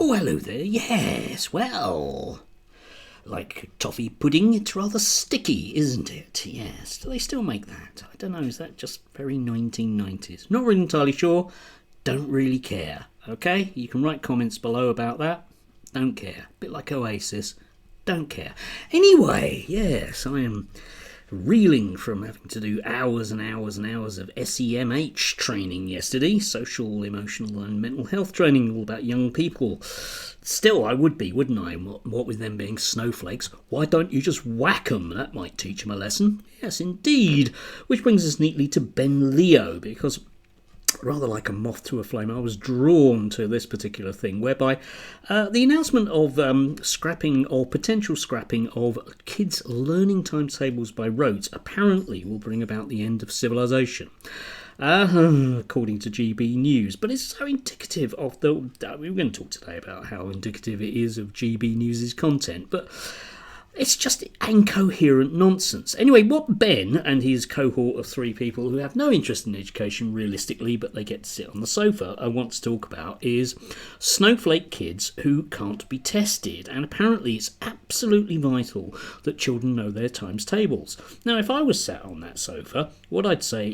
Oh, hello there. Yes, well, like toffee pudding, it's rather sticky, isn't it? Yes. Do they still make that? I don't know. Is that just very 1990s? Not really entirely sure. Don't really care. Okay? You can write comments below about that. Don't care. Bit like Oasis. Don't care. Anyway, yes, I am reeling from having to do hours and hours and hours of SEMH training yesterday, social, emotional and mental health training, all about young people. Still, I would be, wouldn't I? What with them being snowflakes, why don't you just whack 'em? That might teach them a lesson. Yes, indeed. Which brings us neatly to Ben Leo, because rather like a moth to a flame, I was drawn to this particular thing, whereby the announcement of scrapping or potential scrapping of kids' learning timetables by rote apparently will bring about the end of civilization. According to GBNews, but it's so indicative of the. We're going to talk today about how indicative it is of GBNews' content, but it's just incoherent nonsense. Anyway, what Ben and his cohort of 3 people who have no interest in education realistically, but they get to sit on the sofa, want to talk about is snowflake kids who can't be tested. And apparently it's absolutely vital that children know their times tables. Now, if I was sat on that sofa, what I'd say,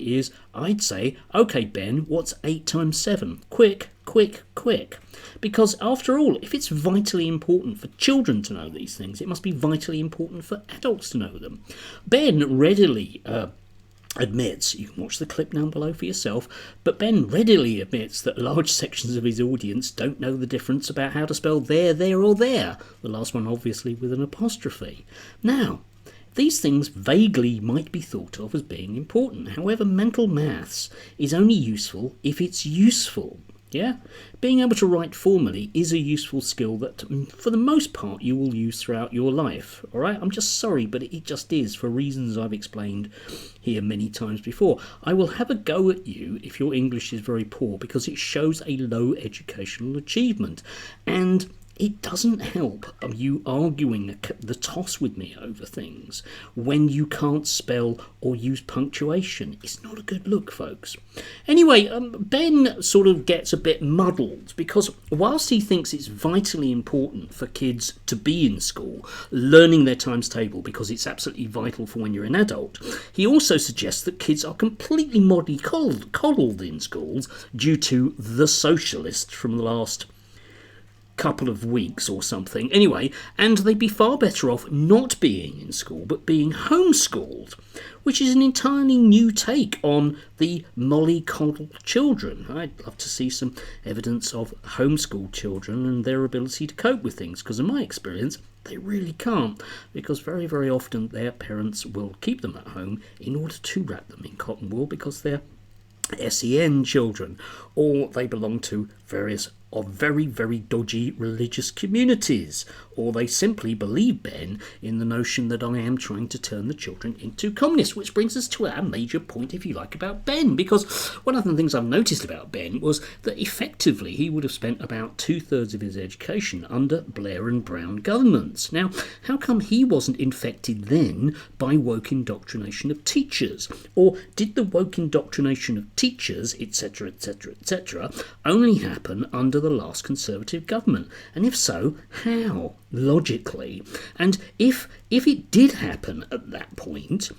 OK, Ben, what's 8 times 7? Quick. Because after all, if it's vitally important for children to know these things, it must be vitally important for adults to know them. Ben readily admits, you can watch the clip down below for yourself, but Ben readily admits that large sections of his audience don't know the difference about how to spell there, or there. The last one obviously with an apostrophe. Now, these things vaguely might be thought of as being important. However, mental maths is only useful if it's useful. Yeah? Being able to write formally is a useful skill that, for the most part, you will use throughout your life. Alright? I'm just sorry, but it just is, for reasons I've explained here many times before. I will have a go at you if your English is very poor, because it shows a low educational achievement. And it doesn't help you arguing the toss with me over things when you can't spell or use punctuation. It's not a good look, folks. Anyway, Ben sort of gets a bit muddled because whilst he thinks it's vitally important for kids to be in school, learning their times table because it's absolutely vital for when you're an adult, he also suggests that kids are completely mollycoddled in schools due to the socialists from the last couple of weeks or something. Anyway, and they'd be far better off not being in school but being homeschooled, which is an entirely new take on the mollycoddled children. I'd love to see some evidence of homeschooled children and their ability to cope with things, because in my experience they really can't, because very, very often their parents will keep them at home in order to wrap them in cotton wool because they're SEN children, or they belong to various of very, very dodgy religious communities, or they simply believe, Ben, in the notion that I am trying to turn the children into communists, which brings us to our major point, if you like, about Ben, because one of the things I've noticed about Ben was that effectively he would have spent about 2/3 of his education under Blair and Brown governments. Now, how come he wasn't infected then by woke indoctrination of teachers? Or did the woke indoctrination of teachers, etc., etc., etc., only happen under the last Conservative government? And if so, how? Logically. And if it did happen at that point,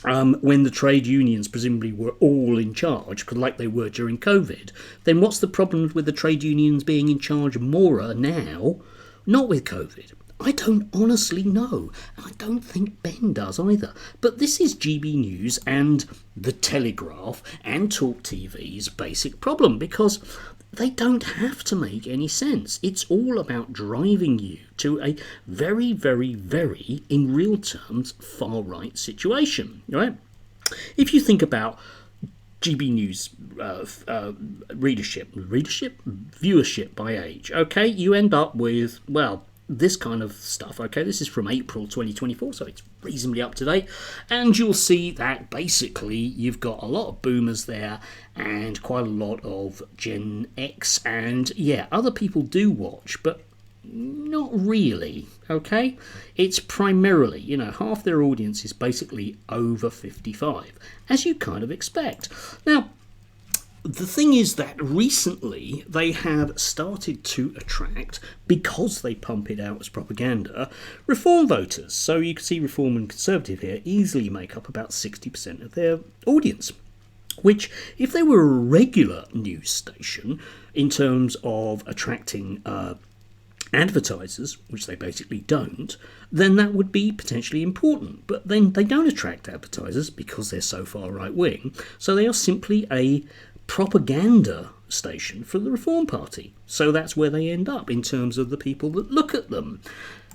when the trade unions presumably were all in charge, like they were during COVID, then what's the problem with the trade unions being in charge more now, not with COVID? I don't honestly know. I don't think Ben does either. But this is GB News and The Telegraph and Talk TV's basic problem, because they don't have to make any sense. It's all about driving you to a very, very, very, in real terms, far-right situation, right? If you think about GB News viewership by age, okay, you end up with, well, this kind of stuff. Okay, this is from April 2024, so it's reasonably up to date, and you'll see that basically you've got a lot of boomers there and quite a lot of Gen X, and yeah, other people do watch, but not really. Okay, it's primarily, half their audience is basically over 55, as you kind of expect. Now, the thing is that recently they have started to attract, because they pump it out as propaganda, Reform voters. So you can see Reform and Conservative here easily make up about 60% of their audience. Which, if they were a regular news station in terms of attracting advertisers, which they basically don't, then that would be potentially important. But then they don't attract advertisers because they're so far right-wing, so they are simply a propaganda station for the Reform Party. So that's where they end up in terms of the people that look at them.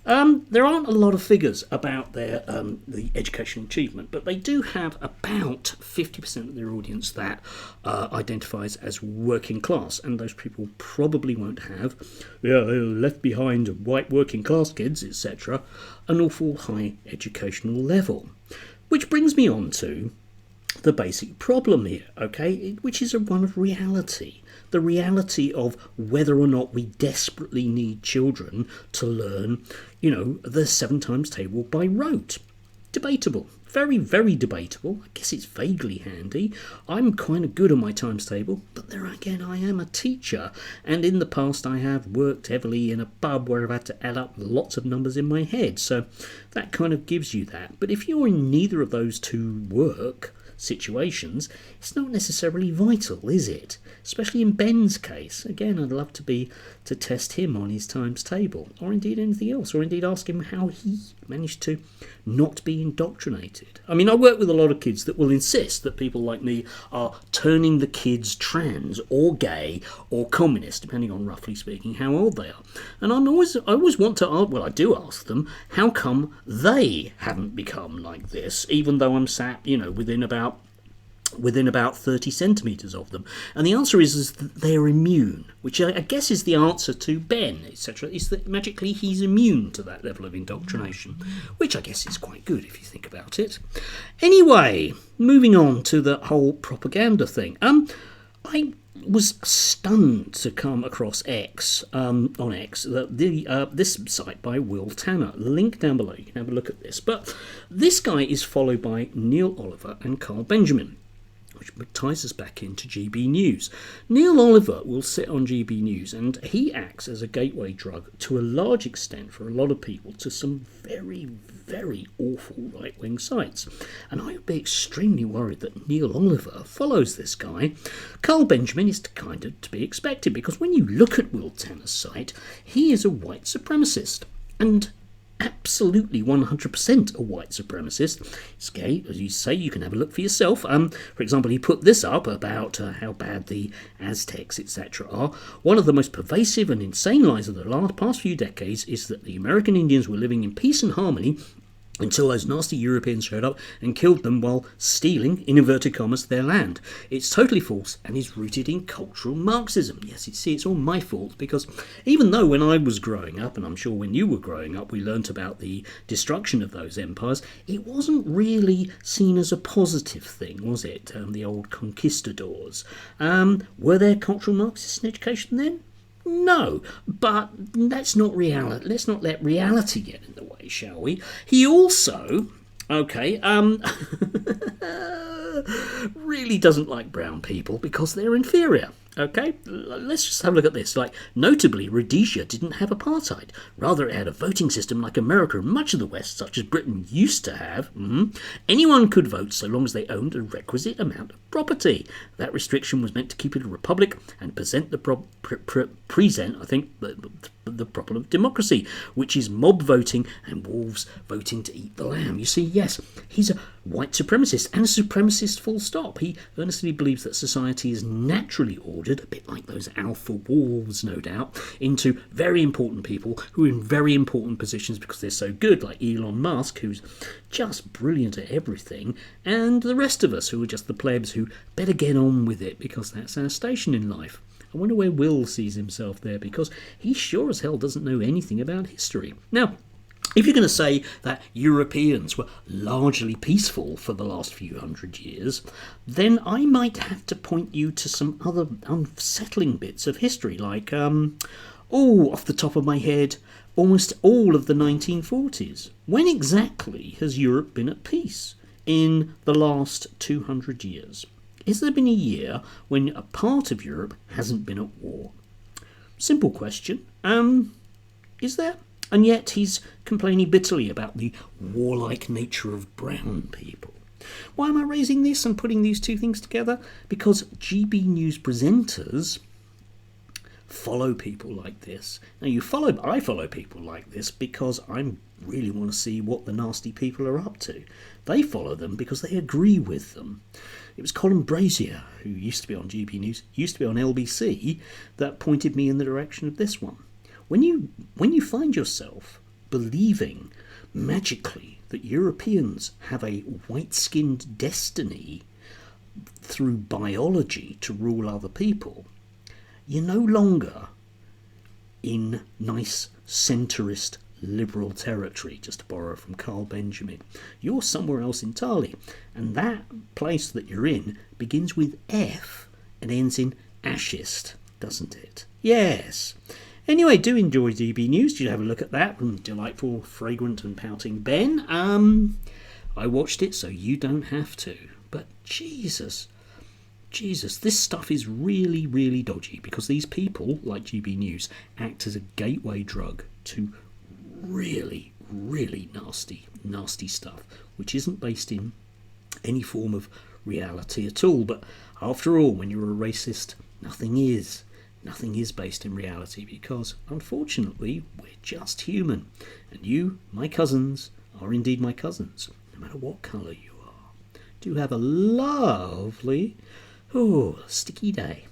There aren't a lot of figures about their the educational achievement, but they do have about 50% of their audience that identifies as working class, and those people probably won't have, left behind white working class kids, etc., an awful high educational level. Which brings me on to the basic problem here, okay, which is one of reality. The reality of whether or not we desperately need children to learn, the 7 times table by rote. Debatable. Very, very debatable. I guess it's vaguely handy. I'm kind of good on my times table, but there again, I am a teacher, and in the past I have worked heavily in a pub where I've had to add up lots of numbers in my head, so that kind of gives you that. But if you're in neither of those two work situations, it's not necessarily vital, is it? Especially in Ben's case. Again, I'd love to test him on his times table, or indeed anything else, or indeed ask him how he managed to not be indoctrinated. I mean, I work with a lot of kids that will insist that people like me are turning the kids trans or gay or communist, depending on, roughly speaking, how old they are. And I always want to ask, well, I do ask them, how come they haven't become like this, even though I'm sat, within about 30 centimetres of them? And the answer is that they're immune, which I guess is the answer to Ben, etc., is that magically he's immune to that level of indoctrination, which I guess is quite good if you think about it. Anyway, moving on to the whole propaganda thing. I was stunned to come across X, this site by Will Tanner. Link down below, you can have a look at this. But this guy is followed by Neil Oliver and Carl Benjamin, which ties us back into GBNews. Neil Oliver will sit on GBNews, and he acts as a gateway drug to a large extent for a lot of people to some very, very awful right-wing sites. And I would be extremely worried that Neil Oliver follows this guy. Carl Benjamin is kind of to be expected, because when you look at Will Tanner's site, he is a white supremacist. And absolutely 100% a white supremacist. It's gay, as you say, you can have a look for yourself. For example, he put this up about how bad the Aztecs, etc. are. One of the most pervasive and insane lies of the past few decades is that the American Indians were living in peace and harmony until those nasty Europeans showed up and killed them while stealing, in inverted commas, their land. It's totally false and is rooted in cultural Marxism. Yes, it's all my fault, because even though when I was growing up, and I'm sure when you were growing up, we learnt about the destruction of those empires, it wasn't really seen as a positive thing, was it? The old conquistadors. Were there cultural Marxists in education then? No, but let's not let reality get in the way, shall we? He also, really doesn't like brown people because they're inferior. Okay, let's just have a look at this. Notably, Rhodesia didn't have apartheid. Rather, it had a voting system like America and much of the West, such as Britain used to have. Anyone could vote so long as they owned a requisite amount of property. That restriction was meant to keep it a republic and present the problem of democracy, which is mob voting and wolves voting to eat the lamb. You see, yes, he's a white supremacist, and a supremacist full stop. He earnestly believes that society is naturally ordered, a bit like those alpha wolves, no doubt, into very important people who are in very important positions because they're so good, like Elon Musk, who's just brilliant at everything, and the rest of us who are just the plebs who better get on with it because that's our station in life. I wonder where Will sees himself there, because he sure as hell doesn't know anything about history. Now, if you're going to say that Europeans were largely peaceful for the last few hundred years, then I might have to point you to some other unsettling bits of history, like, off the top of my head, almost all of the 1940s. When exactly has Europe been at peace in the last 200 years? Has there been a year when a part of Europe hasn't been at war? Simple question. Is there? And yet he's complaining bitterly about the warlike nature of brown people. Why am I raising this and putting these two things together? Because GB News presenters follow people like this. Now I follow people like this because I really want to see what the nasty people are up to. They follow them because they agree with them. It was Colin Brazier, who used to be on GB News, used to be on LBC, that pointed me in the direction of this one. When you find yourself believing magically that Europeans have a white-skinned destiny through biology to rule other people, you're no longer in nice centrist liberal territory, just to borrow from Carl Benjamin. You're somewhere else entirely, and that place that you're in begins with F and ends in ashist, doesn't it? Yes. Anyway, do enjoy DB News. Did you have a look at that from delightful, fragrant and pouting Ben? I watched it, so you don't have to. But Jesus, this stuff is really, really dodgy, because these people, like GB News, act as a gateway drug to really, really nasty stuff, which isn't based in any form of reality at all. But after all, when you're a racist, nothing is based in reality, because unfortunately we're just human, and you, my cousins, are indeed my cousins, no matter what colour you are. Do have a lovely sticky day.